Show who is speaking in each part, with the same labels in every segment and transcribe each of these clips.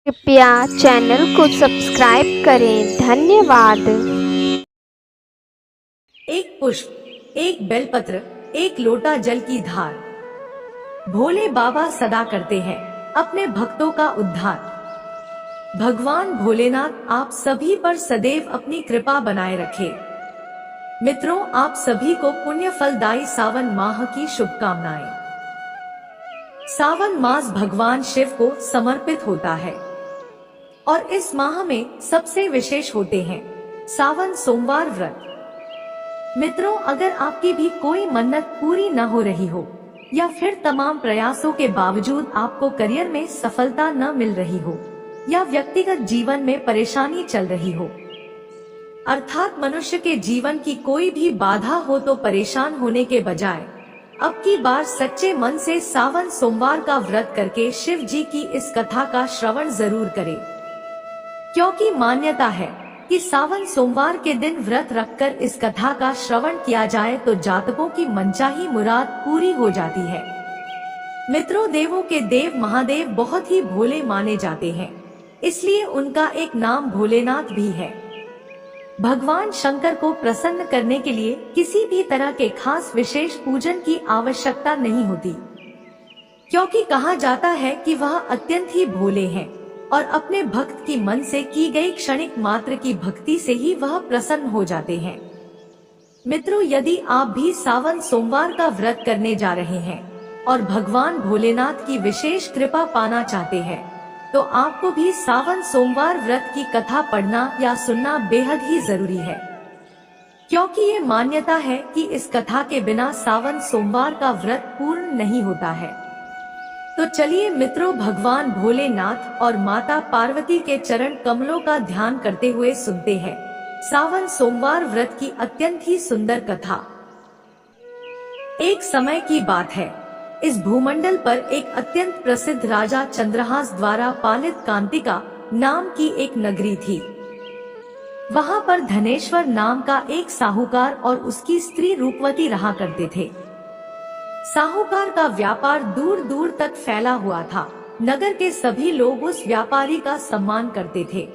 Speaker 1: कृपया चैनल को सब्सक्राइब करें। धन्यवाद।
Speaker 2: एक पुष्प, एक बेलपत्र, एक लोटा जल की धार। भोले बाबा सदा करते हैं अपने भक्तों का उद्धार। भगवान भोलेनाथ आप सभी पर सदैव अपनी कृपा बनाए रखे। मित्रों, आप सभी को पुण्य फलदायी सावन माह की शुभकामनाएं। सावन मास भगवान शिव को समर्पित होता है और इस माह में सबसे विशेष होते हैं सावन सोमवार व्रत। मित्रों, अगर आपकी भी कोई मन्नत पूरी न हो रही हो या फिर तमाम प्रयासों के बावजूद आपको करियर में सफलता न मिल रही हो या व्यक्तिगत जीवन में परेशानी चल रही हो, अर्थात मनुष्य के जीवन की कोई भी बाधा हो, तो परेशान होने के बजाय अब की बार सच्चे मन से सावन सोमवार का व्रत करके शिव जी की इस कथा का श्रवण जरूर करें, क्योंकि मान्यता है कि सावन सोमवार के दिन व्रत रखकर इस कथा का श्रवण किया जाए तो जातकों की मनचाही मुराद पूरी हो जाती है। मित्रों, देवों के देव महादेव बहुत ही भोले माने जाते हैं, इसलिए उनका एक नाम भोलेनाथ भी है। भगवान शंकर को प्रसन्न करने के लिए किसी भी तरह के खास विशेष पूजन की आवश्यकता नहीं होती, क्योंकि कहा जाता है कि वह अत्यंत ही भोले हैं और अपने भक्त की मन से की गई क्षणिक मात्र की भक्ति से ही वह प्रसन्न हो जाते हैं। मित्रों, यदि आप भी सावन सोमवार का व्रत करने जा रहे हैं और भगवान भोलेनाथ की विशेष कृपा पाना चाहते हैं, तो आपको भी सावन सोमवार व्रत की कथा पढ़ना या सुनना बेहद ही जरूरी है, क्योंकि ये मान्यता है कि इस कथा के बिना सावन सोमवार का व्रत पूर्ण नहीं होता है। तो चलिए मित्रों, भगवान भोलेनाथ और माता पार्वती के चरण कमलों का ध्यान करते हुए सुनते हैं सावन सोमवार व्रत की अत्यंत ही सुंदर कथा। एक समय की बात है, इस भूमंडल पर एक अत्यंत प्रसिद्ध राजा चंद्रहास द्वारा पालित कांतिका नाम की एक नगरी थी। वहां पर धनेश्वर नाम का एक साहूकार और उसकी स्त्री रूपवती रहा करते थे। साहूकार का व्यापार दूर दूर तक फैला हुआ था। नगर के सभी लोग उस व्यापारी का सम्मान करते थे।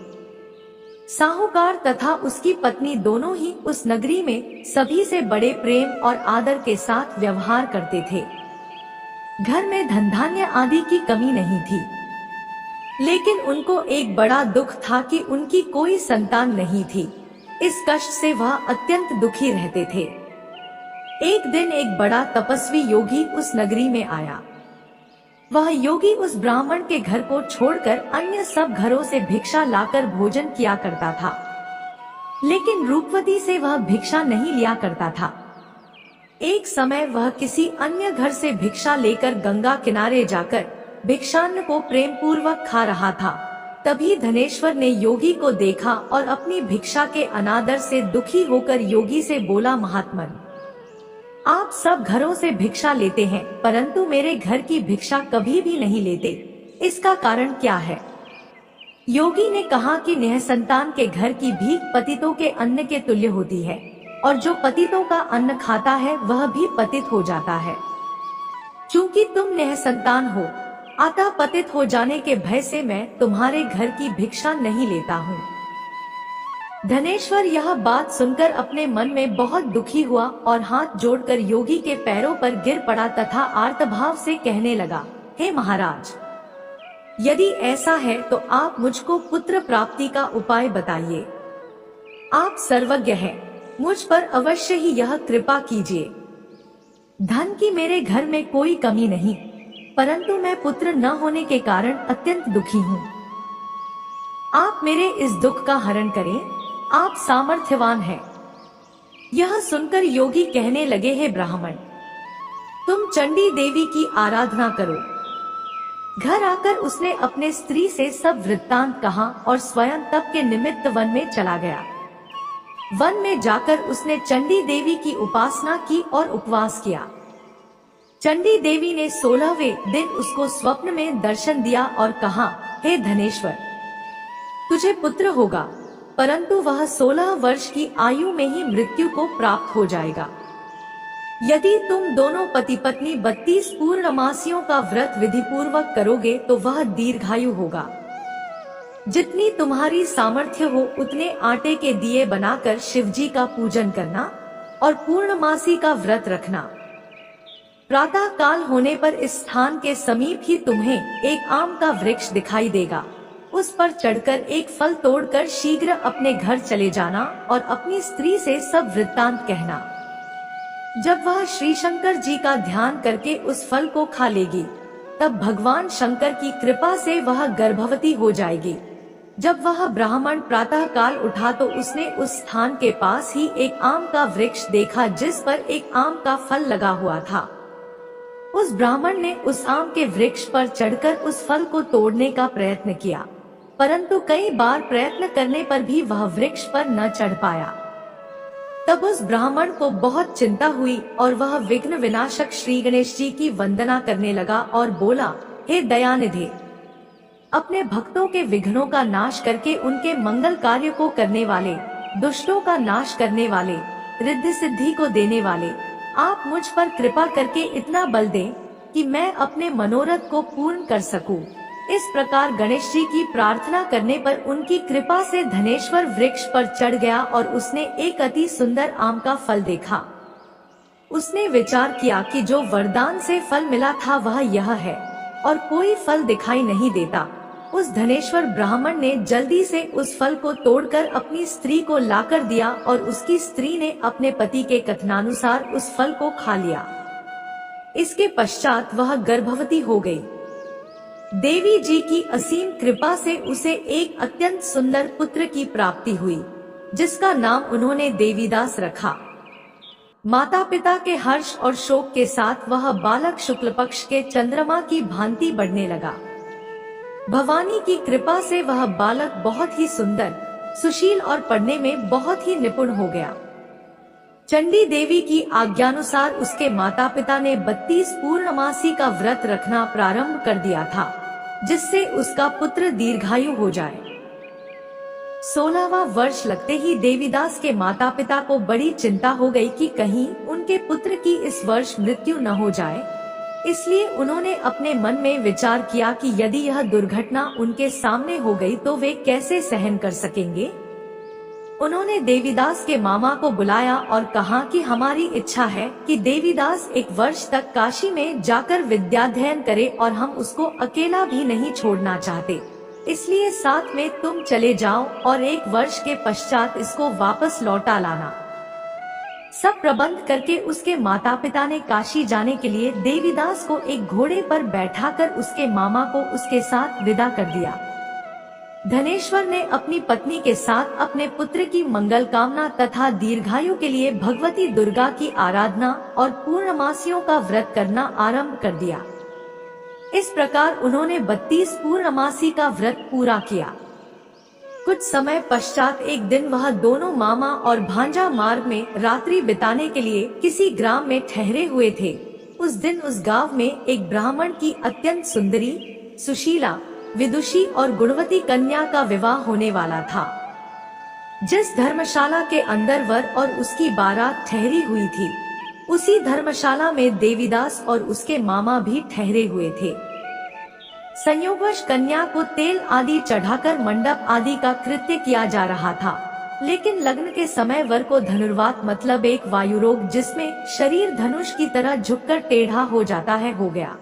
Speaker 2: साहूकार तथा उसकी पत्नी दोनों ही उस नगरी में सभी से बड़े प्रेम और आदर के साथ व्यवहार करते थे। घर में धन धान्य आदि की कमी नहीं थी, लेकिन उनको एक बड़ा दुख था कि उनकी कोई संतान नहीं थी। इस कष्ट से वह अत्यंत दुखी रहते थे। एक दिन एक बड़ा तपस्वी योगी उस नगरी में आया। वह योगी उस ब्राह्मण के घर को छोड़कर अन्य सब घरों से भिक्षा लाकर भोजन किया करता था, लेकिन रूपवती से वह भिक्षा नहीं लिया करता था। एक समय वह किसी अन्य घर से भिक्षा लेकर गंगा किनारे जाकर भिक्षान्न को प्रेम पूर्वक खा रहा था। तभी धनेश्वर ने योगी को देखा और अपनी भिक्षा के अनादर से दुखी होकर योगी से बोला, महात्मन, आप सब घरों से भिक्षा लेते हैं, परंतु मेरे घर की भिक्षा कभी भी नहीं लेते, इसका कारण क्या है? योगी ने कहा कि निःसंतान के घर की भीख पतितों के अन्न के तुल्य होती है, और जो पतितों का अन्न खाता है वह भी पतित हो जाता है। चूंकि तुम निःसंतान हो, अतः पतित हो जाने के भय से मैं तुम्हारे घर की भिक्षा नहीं लेता हूँ। धनेश्वर यह बात सुनकर अपने मन में बहुत दुखी हुआ और हाथ जोड़कर योगी के पैरों पर गिर पड़ा तथा आर्तभाव से कहने लगा, हे महाराज, यदि ऐसा है तो आप मुझको पुत्र प्राप्ति का उपाय बताइए। आप सर्वज्ञ हैं, मुझ पर अवश्य ही यह कृपा कीजिए। धन की मेरे घर में कोई कमी नहीं, परंतु मैं पुत्र न होने के कारण अत्यंत दुखी हूँ। आप मेरे इस दुख का हरण करें, आप सामर्थ्यवान हैं। यह सुनकर योगी कहने लगे, हे ब्राह्मण, तुम चंडी देवी की आराधना करो। घर आकर उसने अपने स्त्री से सब वृत्तांत कहा और स्वयं तप के निमित्त वन में चला गया। वन में जाकर उसने चंडी देवी की उपासना की और उपवास किया। चंडी देवी ने 16वें दिन उसको स्वप्न में दर्शन दिया और कहा, हे धनेश्वर, तुझे पुत्र होगा, परंतु वह 16 वर्ष की आयु में ही मृत्यु को प्राप्त हो जाएगा। यदि तुम दोनों पति पत्नी 32 पूर्णमासियों का व्रत विधि पूर्वक करोगे तो वह दीर्घायु होगा। जितनी तुम्हारी सामर्थ्य हो उतने आटे के दिए बनाकर शिवजी का पूजन करना और पूर्णमासी का व्रत रखना। प्रातः काल होने पर इस स्थान के समीप ही तुम्हें एक आम का वृक्ष दिखाई देगा। उस पर चढ़कर एक फल तोड़कर शीघ्र अपने घर चले जाना और अपनी स्त्री से सब वृत्तांत कहना। जब वह श्री शंकर जी का ध्यान करके उस फल को खा लेगी, तब भगवान शंकर की कृपा से वह गर्भवती हो जाएगी। जब वह ब्राह्मण प्रातः काल उठा तो उसने उस स्थान के पास ही एक आम का वृक्ष देखा जिस पर एक आम का फल लगा हुआ था। उस ब्राह्मण ने उस आम के वृक्ष पर चढ़कर उस फल को तोड़ने का प्रयत्न किया, परंतु कई बार प्रयत्न करने पर भी वह वृक्ष पर न चढ़ पाया। तब उस ब्राह्मण को बहुत चिंता हुई और वह विघ्न विनाशक श्री गणेश जी की वंदना करने लगा और बोला, हे दयानिधि, अपने भक्तों के विघ्नों का नाश करके उनके मंगल कार्य को करने वाले, दुष्टों का नाश करने वाले, रिद्धि सिद्धि को देने वाले, आप मुझ पर कृपा करके इतना बल दें कि मैं अपने मनोरथ को पूर्ण कर सकूं। इस प्रकार गणेश जी की प्रार्थना करने पर उनकी कृपा से धनेश्वर वृक्ष पर चढ़ गया और उसने एक अति सुंदर आम का फल देखा। उसने विचार किया कि जो वरदान से फल मिला था वह यह है और कोई फल दिखाई नहीं देता। उस धनेश्वर ब्राह्मण ने जल्दी से उस फल को तोड़कर अपनी स्त्री को लाकर दिया और उसकी स्त्री ने अपने पति के कथनानुसार उस फल को खा लिया। इसके पश्चात वह गर्भवती हो गई। देवी जी की असीम कृपा से उसे एक अत्यंत सुंदर पुत्र की प्राप्ति हुई, जिसका नाम उन्होंने देवीदास रखा। माता पिता के हर्ष और शोक के साथ वह बालक शुक्ल पक्ष के चंद्रमा की भांति बढ़ने लगा। भवानी की कृपा से वह बालक बहुत ही सुंदर, सुशील और पढ़ने में बहुत ही निपुण हो गया। चंडी देवी की आज्ञानुसार उसके माता पिता ने 32 पूर्णमासी का व्रत रखना प्रारंभ कर दिया था, जिससे उसका पुत्र दीर्घायु हो जाए। 16वां वर्ष लगते ही देवीदास के माता पिता को बड़ी चिंता हो गई कि कहीं उनके पुत्र की इस वर्ष मृत्यु न हो जाए। इसलिए उन्होंने अपने मन में विचार किया कि यदि यह दुर्घटना उनके सामने हो गई तो वे कैसे सहन कर सकेंगे। उन्होंने देवीदास के मामा को बुलाया और कहा कि हमारी इच्छा है कि देवीदास 1 वर्ष तक काशी में जाकर विद्याध्ययन करे और हम उसको अकेला भी नहीं छोड़ना चाहते, इसलिए साथ में तुम चले जाओ और 1 वर्ष के पश्चात इसको वापस लौटा लाना। सब प्रबंध करके उसके माता पिता ने काशी जाने के लिए देवीदास को एक घोड़े पर बैठाकर उसके मामा को उसके साथ विदा कर दिया। धनेश्वर ने अपनी पत्नी के साथ अपने पुत्र की मंगल कामना तथा दीर्घायु के लिए भगवती दुर्गा की आराधना और पूर्णमासियों का व्रत करना आरंभ कर दिया। इस प्रकार उन्होंने 32 पूर्णमासी का व्रत पूरा किया। कुछ समय पश्चात एक दिन वह दोनों मामा और भांजा मार्ग में रात्रि बिताने के लिए किसी ग्राम में ठहरे हुए थे। उस दिन उस गांव में एक ब्राह्मण की अत्यंत सुंदरी, सुशीला, विदुषी और गुणवती कन्या का विवाह होने वाला था। जिस धर्मशाला के अंदर वर और उसकी बारात ठहरी हुई थी, उसी धर्मशाला में देवीदास और उसके मामा भी ठहरे हुए थे। संयोगवश कन्या को तेल आदि चढ़ाकर मंडप आदि का कृत्य किया जा रहा था, लेकिन लग्न के समय वर को धनुर्वात मतलब एक वायु रोग जिसमें शरीर धनुष की तरह झुककर टेढ़ा हो जाता है हो गया।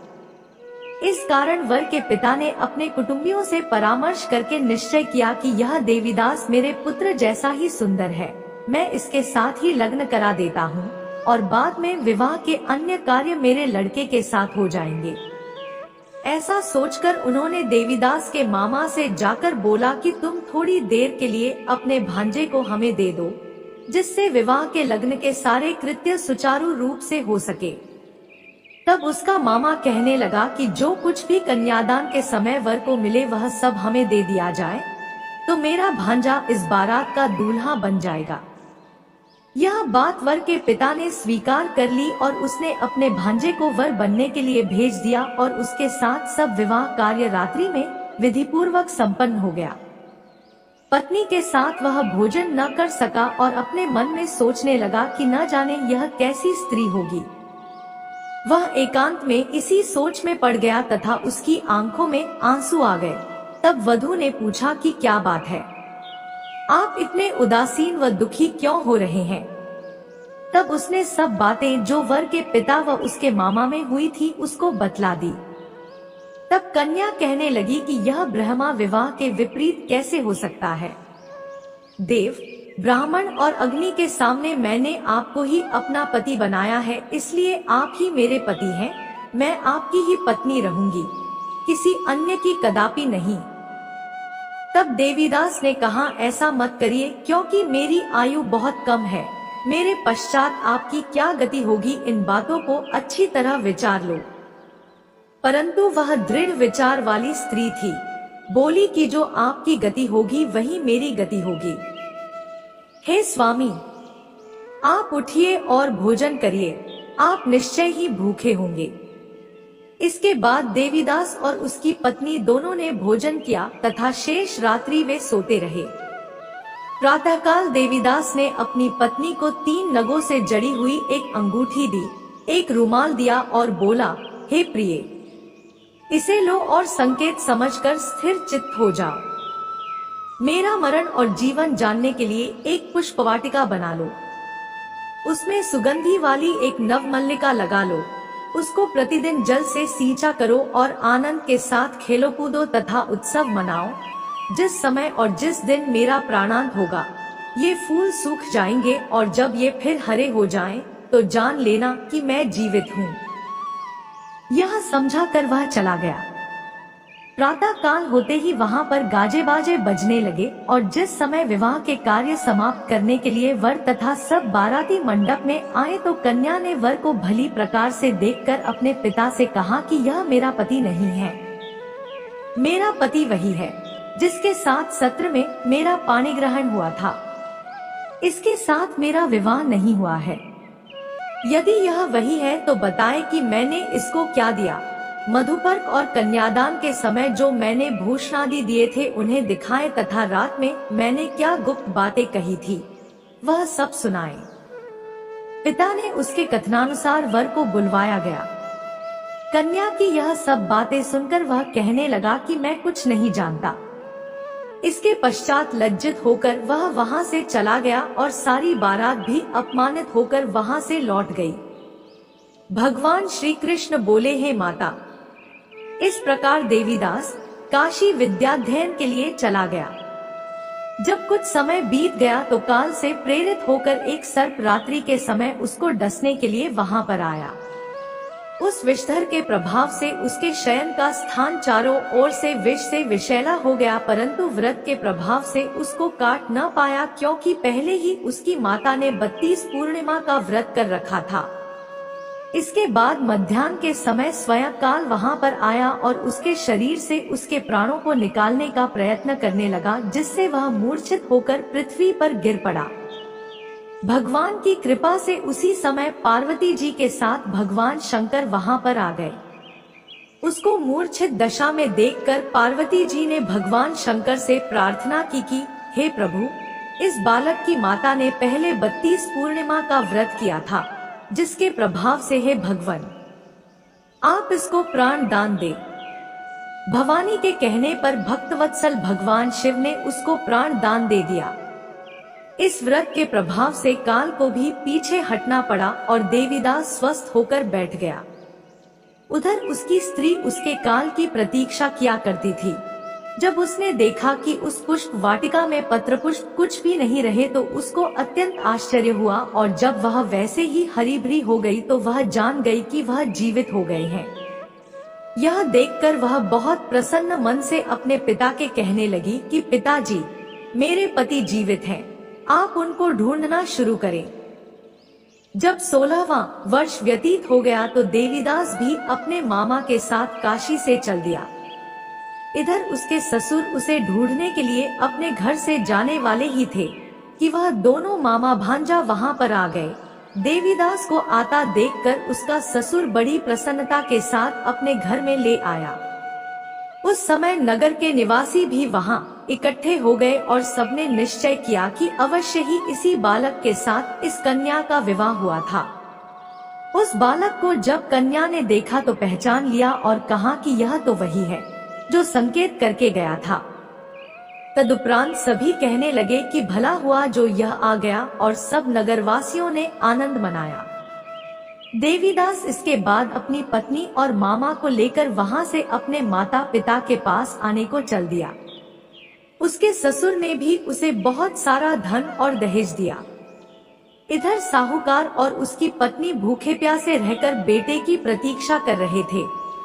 Speaker 2: इस कारण वर के पिता ने अपने कुटुंबियों से परामर्श करके निश्चय किया कि यह देवीदास मेरे पुत्र जैसा ही सुंदर है, मैं इसके साथ ही लग्न करा देता हूँ और बाद में विवाह के अन्य कार्य मेरे लड़के के साथ हो जाएंगे। ऐसा सोचकर उन्होंने देवीदास के मामा से जाकर बोला कि तुम थोड़ी देर के लिए अपने भांजे को हमें दे दो, जिससे विवाह के लग्न के सारे कृत्य सुचारू रूप से हो सके। तब उसका मामा कहने लगा कि जो कुछ भी कन्यादान के समय वर को मिले वह सब हमें दे दिया जाए, तो मेरा भांजा इस बारात का दूल्हा बन जाएगा। यह बात वर के पिता ने स्वीकार कर ली और उसने अपने भांजे को वर बनने के लिए भेज दिया और उसके साथ सब विवाह कार्य रात्रि में विधि पूर्वक संपन्न हो गया। पत्नी के साथ वह भोजन न कर सका और अपने मन में सोचने लगा कि न जाने यह कैसी स्त्री होगी। वह एकांत में इसी सोच में पड़ गया तथा उसकी आंखों में आंसू आ गए। तब वधू ने पूछा कि क्या बात है, आप इतने उदासीन व दुखी क्यों हो रहे हैं। तब उसने सब बातें जो वर के पिता व उसके मामा में हुई थी उसको बतला दी। तब कन्या कहने लगी कि यह ब्रह्मा विवाह के विपरीत कैसे हो सकता है। देव, ब्राह्मण और अग्नि के सामने मैंने आपको ही अपना पति बनाया है, इसलिए आप ही मेरे पति हैं। मैं आपकी ही पत्नी रहूंगी, किसी अन्य की कदापि नहीं। तब देवीदास ने कहा, ऐसा मत करिए, क्योंकि मेरी आयु बहुत कम है। मेरे पश्चात आपकी क्या गति होगी, इन बातों को अच्छी तरह विचार लो। परंतु वह दृढ़ विचार वाली स्त्री थी। बोली कि जो आपकी गति होगी वही मेरी गति होगी। हे स्वामी, आप उठिए और भोजन करिए, आप निश्चय ही भूखे होंगे। इसके बाद देवीदास और उसकी पत्नी दोनों ने भोजन किया तथा शेष रात्रि वे सोते रहे। प्रातःकाल देवीदास ने अपनी पत्नी को 3 नगों से जड़ी हुई एक अंगूठी दी, एक रुमाल दिया और बोला, हे प्रिय, इसे लो और संकेत समझकर स्थिर चित्त हो जाओ। मेरा मरण और जीवन जानने के लिए एक पुष्पवाटिका बना लो, उसमें सुगंधी वाली एक नवमल्लिका लगा लो, उसको प्रतिदिन जल से सींचा करो और आनंद के साथ खेलो कूदो तथा उत्सव मनाओ। जिस समय और जिस दिन मेरा प्राणांत होगा ये फूल सूख जाएंगे, और जब ये फिर हरे हो जाएं, तो जान लेना कि मैं जीवित हूँ। यह समझा कर वह चला गया। प्रातः काल होते ही वहाँ पर गाजे बाजे बजने लगे, और जिस समय विवाह के कार्य समाप्त करने के लिए वर तथा सब बाराती मंडप में आए, तो कन्या ने वर को भली प्रकार से देखकर अपने पिता से कहा कि यह मेरा पति नहीं है। मेरा पति वही है जिसके साथ सत्र में मेरा पाणी ग्रहण हुआ था। इसके साथ मेरा विवाह नहीं हुआ है। यदि यह वही है तो बताए कि मैंने इसको क्या दिया। मधुपर्क और कन्यादान के समय जो मैंने भूषणादि दिए थे उन्हें दिखाए, तथा रात में मैंने क्या गुप्त बातें कही थी वह सब सुनाए। पिता ने उसके कथनानुसार वर को बुलवाया गया। कन्या की यह सब बातें सुनकर वह कहने लगा कि मैं कुछ नहीं जानता। इसके पश्चात लज्जित होकर वह वहां से चला गया, और सारी बारात भी अपमानित होकर वहां से लौट गई। भगवान श्री कृष्ण बोले, हे माता, इस प्रकार देवीदास काशी विद्याध्ययन के लिए चला गया। जब कुछ समय बीत गया तो काल से प्रेरित होकर एक सर्प रात्रि के समय उसको डसने के लिए वहां पर आया। उस विषधर के प्रभाव से उसके शयन का स्थान चारों ओर से विष से विषैला हो गया, परंतु व्रत के प्रभाव से उसको काट न पाया, क्योंकि पहले ही उसकी माता ने 32 पूर्णिमा का व्रत कर रखा था। इसके बाद मध्याह्न के समय स्वयं काल वहां पर आया और उसके शरीर से उसके प्राणों को निकालने का प्रयत्न करने लगा, जिससे वह मूर्छित होकर पृथ्वी पर गिर पड़ा। भगवान की कृपा से उसी समय पार्वती जी के साथ भगवान शंकर वहां पर आ गए। उसको मूर्छित दशा में देखकर पार्वती जी ने भगवान शंकर से प्रार्थना की कि हे प्रभु, इस बालक की माता ने पहले 32 पूर्णिमा का व्रत किया था, जिसके प्रभाव से हे भगवान आप इसको प्राण दान दे। भवानी के कहने पर भक्तवत्सल भगवान शिव ने उसको प्राण दान दे दिया। इस व्रत के प्रभाव से काल को भी पीछे हटना पड़ा और देवीदास स्वस्थ होकर बैठ गया। उधर उसकी स्त्री उसके काल की प्रतीक्षा किया करती थी। जब उसने देखा कि उस पुष्प वाटिका में पत्र पुष्प कुछ भी नहीं रहे तो उसको अत्यंत आश्चर्य हुआ, और जब वह वैसे ही हरी भरी हो गई तो वह जान गई कि वह जीवित हो गए हैं। यह देखकर वह बहुत प्रसन्न मन से अपने पिता के कहने लगी कि पिताजी, मेरे पति जीवित हैं, आप उनको ढूंढना शुरू करें। जब 16वां वर्ष व्यतीत हो गया तो देवीदास भी अपने मामा के साथ काशी से चल दिया। इधर उसके ससुर उसे ढूंढने के लिए अपने घर से जाने वाले ही थे कि वह दोनों मामा भांजा वहां पर आ गए। देवीदास को आता देखकर उसका ससुर बड़ी प्रसन्नता के साथ अपने घर में ले आया। उस समय नगर के निवासी भी वहां इकट्ठे हो गए और सबने निश्चय किया कि अवश्य ही इसी बालक के साथ इस कन्या का विवाह हुआ था। उस बालक को जब कन्या ने देखा तो पहचान लिया और कहा कि यह तो वही है। जो संकेत करके गया था। तदुपरांत सभी कहने लगे कि भला हुआ जो यह आ गया, और सब नगरवासियों ने आनंद मनाया। देवीदास इसके बाद अपनी पत्नी और मामा को लेकर वहां से अपने माता पिता के पास आने को चल दिया। उसके ससुर ने भी उसे बहुत सारा धन और दहेज दिया। इधर साहूकार और उसकी पत्नी भूखे प्यासे रहकर बेटे की प्रतीक्षा कर रहे थे।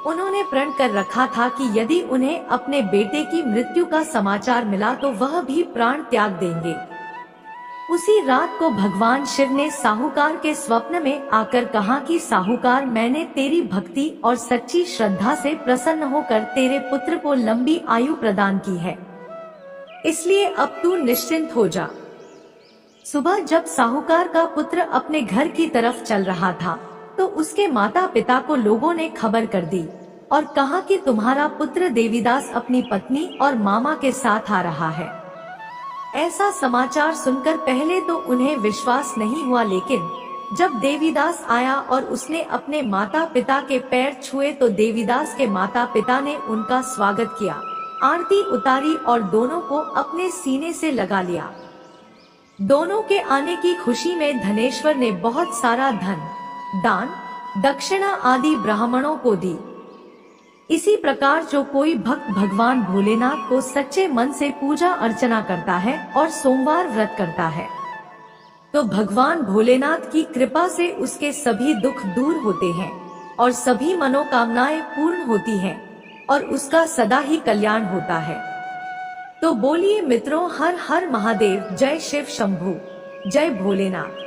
Speaker 2: उन्होंने प्रण कर रखा था कि यदि उन्हें अपने बेटे की मृत्यु का समाचार मिला तो वह भी प्राण त्याग देंगे। उसी रात को भगवान शिव ने साहूकार के स्वप्न में आकर कहा कि साहूकार, मैंने तेरी भक्ति और सच्ची श्रद्धा से प्रसन्न होकर तेरे पुत्र को लंबी आयु प्रदान की है, इसलिए अब तू निश्चिंत हो जा। सुबह जब साहूकार का पुत्र अपने घर की तरफ चल रहा था तो उसके माता पिता को लोगों ने खबर कर दी और कहा कि तुम्हारा पुत्र देवीदास अपनी पत्नी और मामा के साथ आ रहा है। ऐसा समाचार सुनकर पहले तो उन्हें विश्वास नहीं हुआ, लेकिन जब देवीदास आया और उसने अपने माता पिता के पैर छुए तो देवीदास के माता पिता ने उनका स्वागत किया, आरती उतारी और दोनों को अपने सीने से लगा लिया। दोनों के आने की खुशी में धनेश्वर ने बहुत सारा धन, दान, दक्षिणा आदि ब्राह्मणों को दी। इसी प्रकार जो कोई भक्त भगवान भोलेनाथ को सच्चे मन से पूजा अर्चना करता है और सोमवार व्रत करता है तो भगवान भोलेनाथ की कृपा से उसके सभी दुख दूर होते हैं और सभी मनोकामनाएं पूर्ण होती हैं और उसका सदा ही कल्याण होता है। तो बोलिए मित्रों, हर हर महादेव, जय शिव शंभू, जय भोलेनाथ।